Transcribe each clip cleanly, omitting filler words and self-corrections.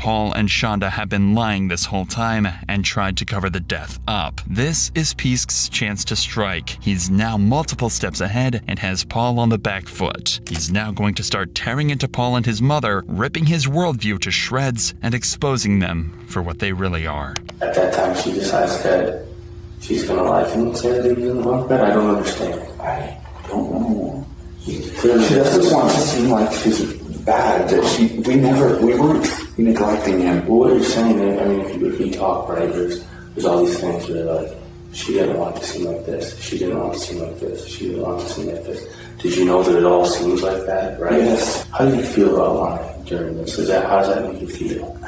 Paul and Shonda have been lying this whole time and tried to cover the death up. This is Peask's chance to strike. He's now multiple steps ahead and has Paul on the back foot. He's now going to start tearing into Paul and his mother, ripping his worldview to shreds and exposing them for what they really are. At that time, she decides that she's gonna like him and say that he was in the bunk bed. I don't understand. I don't know. She doesn't want to seem like she's bad. That we weren't neglecting him. Well, what you're saying, I mean, if you talk, right, there's all these things where like, she didn't want to seem like this. She didn't want to seem like this. She didn't want to seem like this. Did you know that it all seems like that, right? Yes. How do you feel about lying during this? How does that make you feel?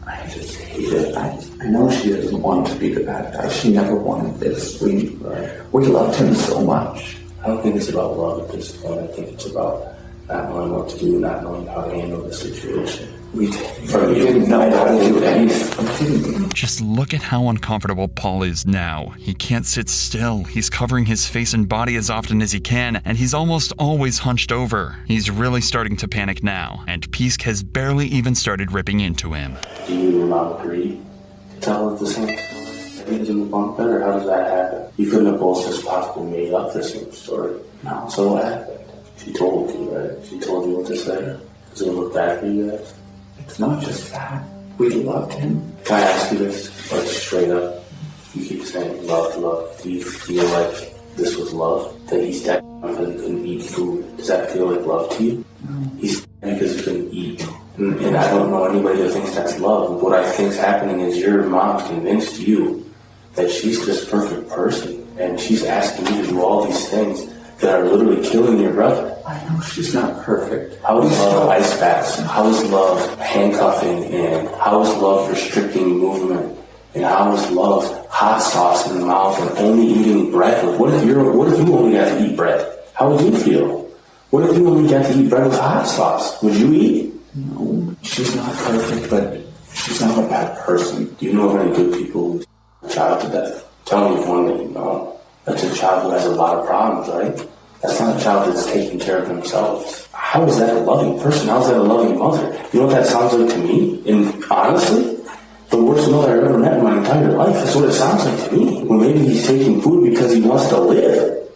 I just hate it. I know she doesn't want to be the bad guy. She never wanted this. We loved him so much. I don't think it's about love at this point. I think it's about not knowing what to do, not knowing how to handle the situation. We didn't know how to do anything. Just look at how uncomfortable Paul is now. He can't sit still. He's covering his face and body as often as he can, and he's almost always hunched over. He's really starting to panic now, and Peask has barely even started ripping into him. Do you and your mom agree to tell her the same story? He was in the bunk bed, or how does that happen? You couldn't have both just possibly made up the same story. No. So what happened? She told you, right? She told you what to say? Does it look bad for you guys? It's not just that. We loved him. Can I ask you this, like, straight up? You keep saying love, love. Do you feel like this was love? That he's dead because he couldn't eat food? Does that feel like love to you? No. He's dead because he couldn't eat. And I don't know anybody that thinks that's love. What I think's happening is your mom's convinced you that she's this perfect person, and she's asking you to do all these things that are literally killing your brother. I know she's not perfect. How is love ice baths? How is love handcuffing? And how is love restricting movement? And how is love hot sauce in the mouth and only eating bread? What if you only got to eat bread? How would you feel? What if you only got to eat bread with hot sauce? Would you eat? No, she's not perfect, but she's not a bad person. Do you know of any good people who a child to death? Tell me one that you know. That's a child who has a lot of problems, right? That's not a child that's taking care of themselves. How is that a loving person? How is that a loving mother? You know what that sounds like to me? And honestly, the worst mother I've ever met in my entire life. That's what it sounds like to me. Well, maybe he's taking food because he wants to live.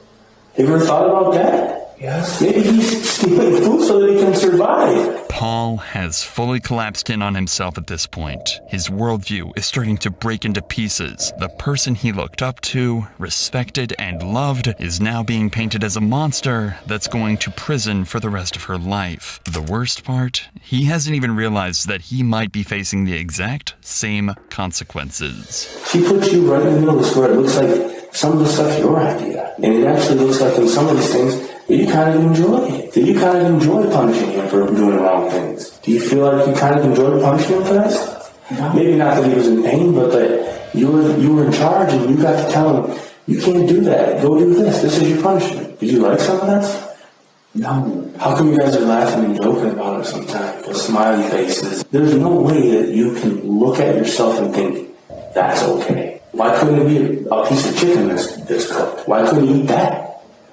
Have you ever thought about that? Yes. Maybe he's stealing food so that he can survive. Paul has fully collapsed in on himself at this point. His worldview is starting to break into pieces. The person he looked up to, respected, and loved is now being painted as a monster that's going to prison for the rest of her life. The worst part, he hasn't even realized that he might be facing the exact same consequences. She puts you right in the middle of this where it looks like some of the stuff's your idea. And it actually looks like in some of these things, that you kind of enjoy it. That you kind of enjoy punishing him for doing wrong things. Do you feel like you kind of enjoyed punishing him for that? No. Maybe not that he was in pain, but that you were in charge and you got to tell him, you can't do that. Go do this. This is your punishment. Did you like some of that? No. How come you guys are laughing and joking about it sometimes? With smiley faces. There's no way that you can look at yourself and think, that's okay. Why couldn't it be a piece of chicken that's cooked? Why couldn't you eat that?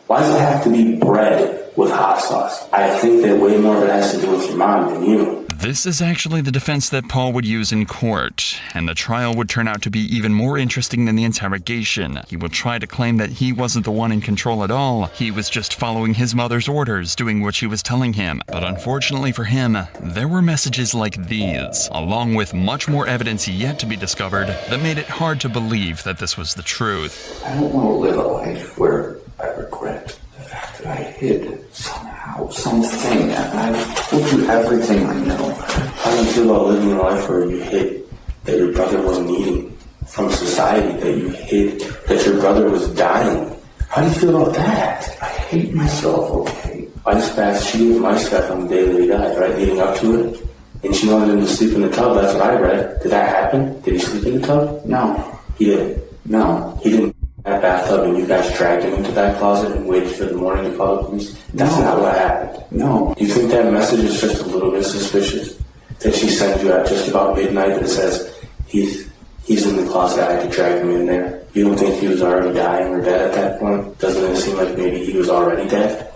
Why does it have to be bread with hot sauce? I think that way more of it has to do with your mom than you. This is actually the defense that Paul would use in court, and the trial would turn out to be even more interesting than the interrogation. He will try to claim that he wasn't the one in control at all. He was just following his mother's orders, doing what she was telling him. But unfortunately for him, there were messages like these, along with much more evidence yet to be discovered, that made it hard to believe that this was the truth. I don't want to live a life where I regret the fact that I hid somehow, something. I've told you everything I know. How do you feel about living a life where you hid that your brother wasn't eating from society, that you hid that your brother was dying? How do you feel about that? I hate myself, okay? Ice baths, she gave him ice bath on the day that he died, right? Leading up to it. And she wanted him to sleep in the tub, that's what I read. Did that happen? Did he sleep in the tub? No. He didn't. No. He didn't. That bathtub and you guys dragged him into that closet and waited for the morning to call the police? That's not what happened. No. Do you think that message is just a little bit suspicious? That she sent you at just about midnight that says, he's in the closet, I had to drag him in there. You don't think he was already dying or dead at that point? Doesn't it seem like maybe he was already dead?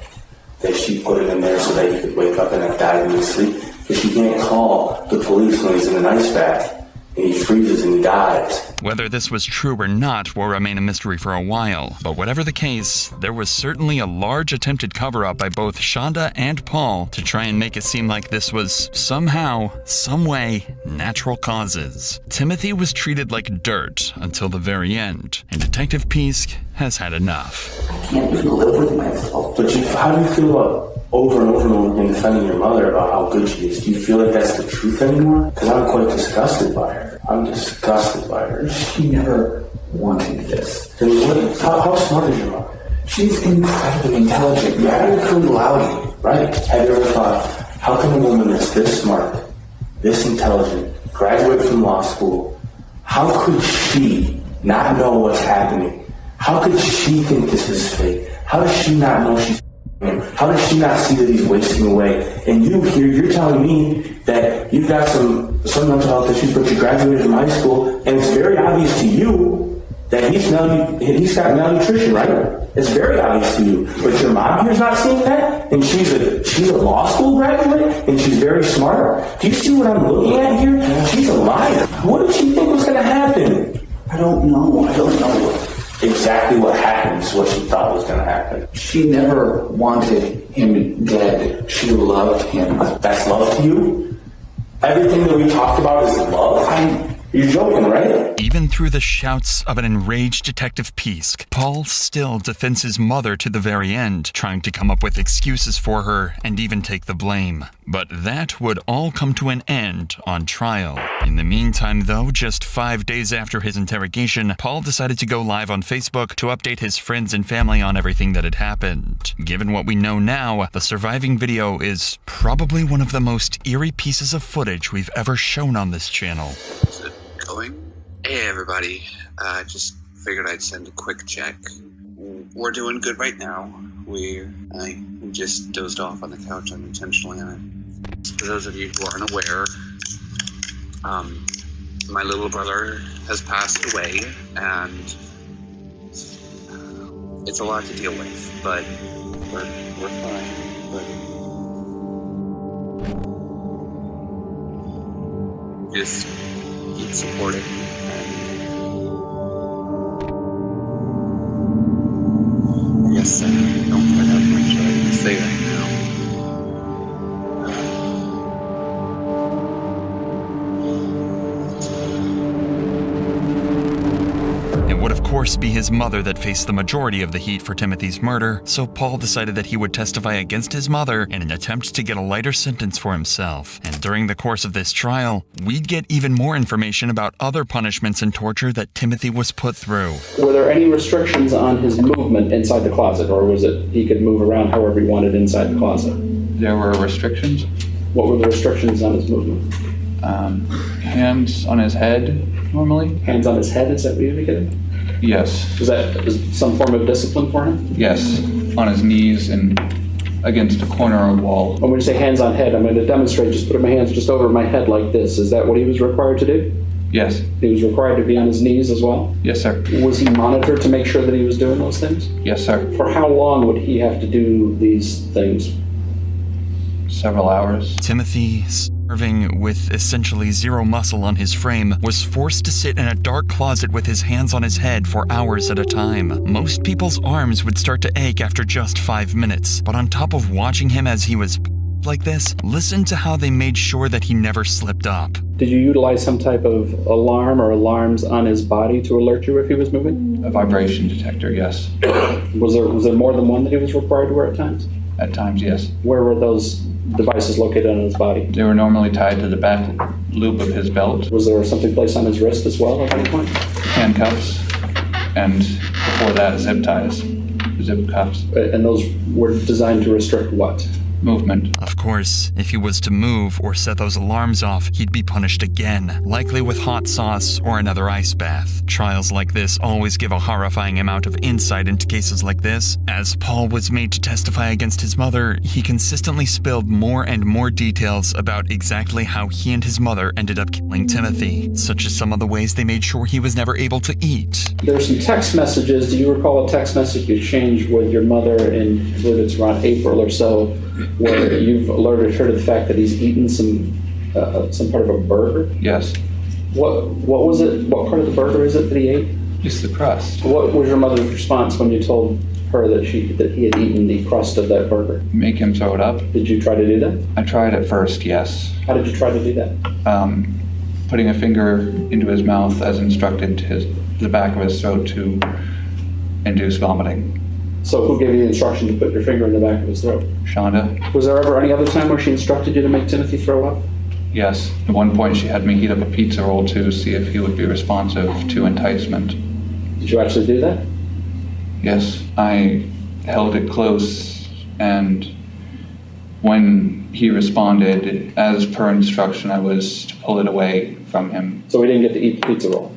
That she put him in there so that he could wake up and have died in his sleep? Because she can't call the police when he's in an ice bath and he freezes and he dies. Whether this was true or not will remain a mystery for a while, but whatever the case, there was certainly a large attempted cover-up by both Shonda and Paul to try and make it seem like this was somehow, someway, natural causes. Timothy was treated like dirt until the very end, and Detective Pisk has had enough. I can't even live with myself. But how do you feel about over and over and over again defending your mother about how good she is? Do you feel like that's the truth anymore? Because I'm quite disgusted by her. I'm disgusted by her. She never wanted this. Then how smart is your mother? She's incredibly intelligent. You had her cum laude, right? Have you ever thought, how come a woman that's this smart, this intelligent, graduate from law school, how could she not know what's happening? How could she think this is fake? How does she not know she's him? How does she not see that he's wasting away? And you here, you're telling me that you've got some mental health issues, but you graduated from high school, and it's very obvious to you that he's got malnutrition, right? It's very obvious to you. But your mom here's not seeing that, and she's a law school graduate, and she's very smart. Do you see what I'm looking at here? She's a liar. What did she think was going to happen? I don't know. Exactly what happened is what she thought was going to happen. She never wanted him dead. She loved him. That's love to you? Everything that we talked about is love? You're joking, right? Even through the shouts of an enraged Detective Pisk, Paul still defends his mother to the very end, trying to come up with excuses for her and even take the blame. But that would all come to an end on trial. In the meantime, though, just 5 days after his interrogation, Paul decided to go live on Facebook to update his friends and family on everything that had happened. Given what we know now, the surviving video is probably one of the most eerie pieces of footage we've ever shown on this channel. Is it going? Hey everybody, just figured I'd send a quick check. We're doing good right now. I just dozed off on the couch unintentionally. For those of you who aren't aware, my little brother has passed away, and it's a lot to deal with, but we're fine. But just keep supporting. I guess I don't quite have much I can say right now. It would of course be his mother that faced the majority of the heat for Timothy's murder, so Paul decided that he would testify against his mother in an attempt to get a lighter sentence for himself. And during the course of this trial, we'd get even more information about other punishments and torture that Timothy was put through. Were there any restrictions on his movement inside the closet, or was it he could move around however he wanted inside the closet? There were restrictions. What were the restrictions on his movement? Hands on his head, normally. Hands on his head, is that what you indicated? Yes. Is some form of discipline for him? Yes. On his knees and against a corner or wall. When you say hands on head, I'm going to demonstrate just putting my hands just over my head like this. Is that what he was required to do? Yes. He was required to be on his knees as well? Yes, sir. Was he monitored to make sure that he was doing those things? Yes, sir. For how long would he have to do these things? Several hours. Timothy, starving with essentially zero muscle on his frame, was forced to sit in a dark closet with his hands on his head for hours at a time. Most people's arms would start to ache after just 5 minutes, but on top of watching him as he was like this, listen to how they made sure that he never slipped up. Did you utilize some type of alarm or alarms on his body to alert you if he was moving? A vibration detector, yes. Was there more than one that he was required to wear at times? At times, yes. Where were those devices located on his body? They were normally tied to the back loop of his belt. Was there something placed on his wrist as well at any point? Handcuffs, and before that, zip ties, zip cuffs. And those were designed to restrict what? Movement. Of course, if he was to move or set those alarms off, he'd be punished again, likely with hot sauce or another ice bath. Trials like this always give a horrifying amount of insight into cases like this. As Paul was made to testify against his mother, he consistently spilled more and more details about exactly how he and his mother ended up killing Timothy, such as some of the ways they made sure he was never able to eat. There were some text messages. Do you recall a text message you exchanged with your mother in, I believe it's around April or so, where you've alerted her to the fact that he's eaten some part of a burger? Yes. What was it? What part of the burger is it that he ate? Just the crust. What was your mother's response when you told her that he had eaten the crust of that burger? Make him throw it up. Did you try to do that? I tried at first, yes. How did you try to do that? Putting a finger into his mouth as instructed to the back of his throat to induce vomiting. So who gave you the instruction to put your finger in the back of his throat? Shonda? Was there ever any other time where she instructed you to make Timothy throw up? Yes. At one point she had me heat up a pizza roll to see if he would be responsive to enticement. Did you actually do that? Yes. I held it close, and when he responded, as per instruction, I was to pull it away from him. So we didn't get to eat the pizza roll?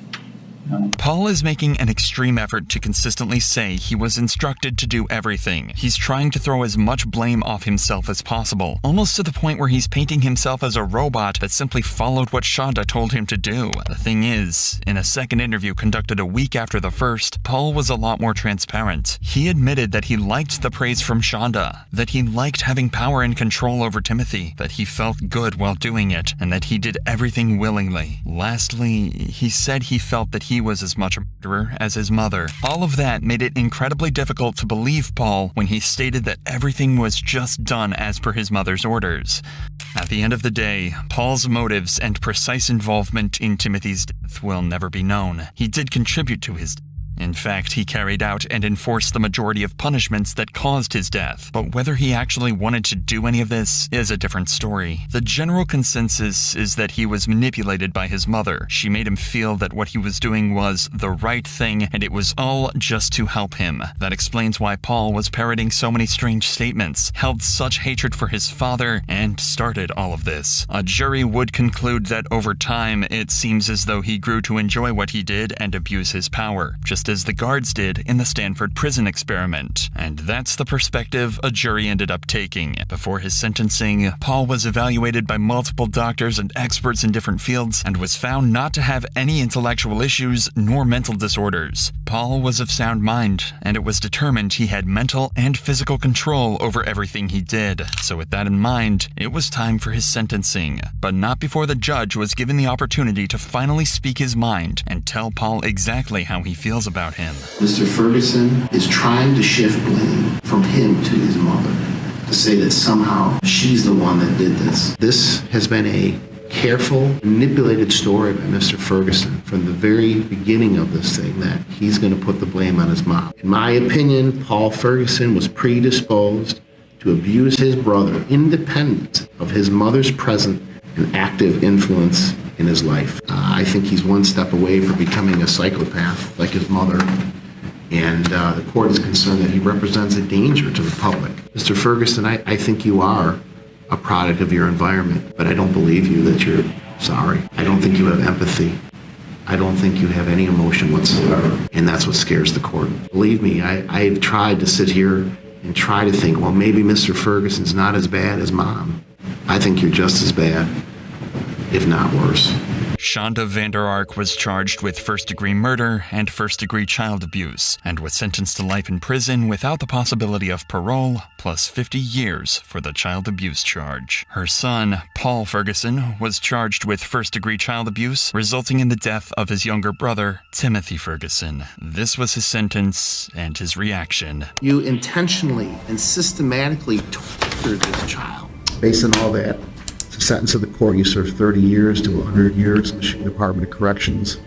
No. Paul is making an extreme effort to consistently say he was instructed to do everything. He's trying to throw as much blame off himself as possible, almost to the point where he's painting himself as a robot that simply followed what Shonda told him to do. The thing is, in a second interview conducted a week after the first, Paul was a lot more transparent. He admitted that he liked the praise from Shonda, that he liked having power and control over Timothy, that he felt good while doing it, and that he did everything willingly. Lastly, he said he felt that he was as much a murderer as his mother. All of that made it incredibly difficult to believe Paul when he stated that everything was just done as per his mother's orders. At the end of the day, Paul's motives and precise involvement in Timothy's death will never be known. He did contribute to his death. In fact, he carried out and enforced the majority of punishments that caused his death. But whether he actually wanted to do any of this is a different story. The general consensus is that he was manipulated by his mother. She made him feel that what he was doing was the right thing, and it was all just to help him. That explains why Paul was parroting so many strange statements, held such hatred for his father, and started all of this. A jury would conclude that over time, it seems as though he grew to enjoy what he did and abuse his power, just as the guards did in the Stanford prison experiment. And that's the perspective a jury ended up taking. Before his sentencing, Paul was evaluated by multiple doctors and experts in different fields and was found not to have any intellectual issues nor mental disorders. Paul was of sound mind, and it was determined he had mental and physical control over everything he did. So with that in mind, it was time for his sentencing, but not before the judge was given the opportunity to finally speak his mind and tell Paul exactly how he feels about him. Mr. Ferguson is trying to shift blame from him to his mother, to say that somehow she's the one that did this. This has been a careful, manipulated story by Mr. Ferguson from the very beginning of this thing, that he's going to put the blame on his mom. In my opinion, Paul Ferguson was predisposed to abuse his brother, independent of his mother's present and active influence in his life. I think he's one step away from becoming a psychopath like his mother, and the court is concerned that he represents a danger to the public. Mr. Ferguson, I think you are a product of your environment, but I don't believe you that you're sorry. I don't think you have empathy. I don't think you have any emotion whatsoever, and that's what scares the court. Believe me, I've tried to sit here and try to think, well, maybe Mr. Ferguson's not as bad as Mom. I think you're just as bad, if not worse. Shonda Vander Ark was charged with first-degree murder and first-degree child abuse, and was sentenced to life in prison without the possibility of parole, plus 50 years for the child abuse charge. Her son, Paul Ferguson, was charged with first-degree child abuse, resulting in the death of his younger brother, Timothy Ferguson. This was his sentence and his reaction. You intentionally and systematically tortured this child. Based on all that, the sentence of the court, you served 30 years to 100 years in the Department of Corrections.